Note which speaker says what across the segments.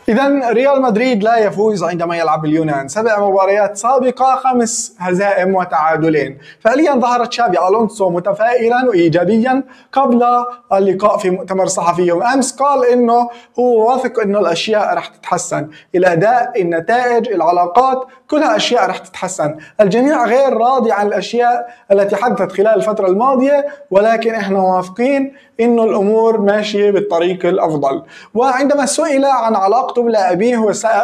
Speaker 1: إذا ريال مدريد لا يفوز عندما يلعب اليونان، 7 مباريات سابقة 5 هزائم وتعادلين. فعليا ظهر تشافي ألونسو متفائلا وإيجابيا قبل اللقاء في مؤتمر صحفي يوم أمس، قال إنه هو واثق إنه الأشياء رح تتحسن، الأداء، النتائج، العلاقات، كلها أشياء رح تتحسن. الجميع غير راضي عن الأشياء التي حدثت خلال الفترة الماضية، ولكن إحنا واثقين إنه الأمور ماشية بالطريق الأفضل. وعندما سئل عن علاقته بلاعبيه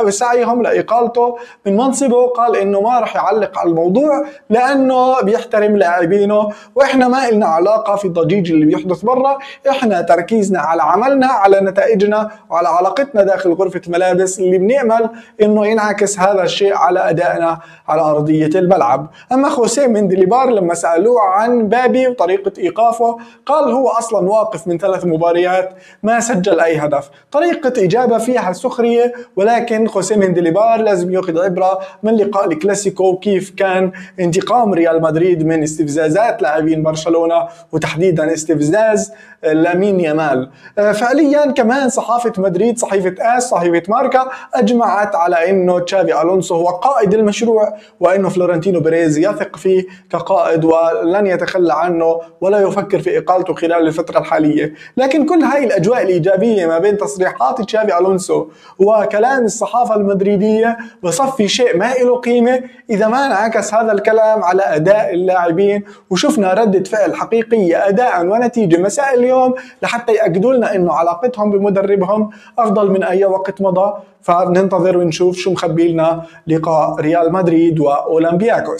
Speaker 1: وسعيهم لإقالته من منصبه، قال إنه ما رح يعلق على الموضوع لأنه بيحترم لاعبينه، وإحنا ما إلنا علاقة في الضجيج اللي بيحدث برا، إحنا تركيزنا على عملنا، على نتائجنا، وعلى علاقتنا داخل غرفة الملابس اللي بنأمل إنه ينعكس هذا الشيء على أدائنا على أرضية الملعب. أما خوسيه مندليبار لما سألوه عن مبابي وطريقة إيقافه، قال هو أصلا واقف من 3 مباريات ما سجل أي هدف. طريقة إجابة فيها سخرية، ولكن خوسيه مندليبار لازم يأخذ عبرة من لقاء الكلاسيكو وكيف كان انتقام ريال مدريد من استفزازات لاعبين برشلونة، وتحديدا استفزاز لامين يامال. فعليا كمان صحافة مدريد، صحيفة صحيفة ماركا، أجمعت على إنه تشافي ألونسو هو قائد المشروع، وإنه فلورنتينو بيريز يثق فيه كقائد ولن يتخلى عنه ولا يفكر في إقالته خلال الفترة الحالية. لكن كل هاي الأجواء الإيجابية ما بين تصريحات تشافي ألونسو وكلام الصحافة المدريدية بصفي شيء ما له قيمة إذا ما انعكس هذا الكلام على أداء اللاعبين، وشفنا ردة فعل حقيقية أداء ونتيجة مساء اليوم لحتى يأكدوا لنا إنه علاقتهم بمدربهم أفضل من أي وقت مضى. فبننتظر ونشوف شو مخبي لنا لقاء ريال مدريد وأولمبياكوس.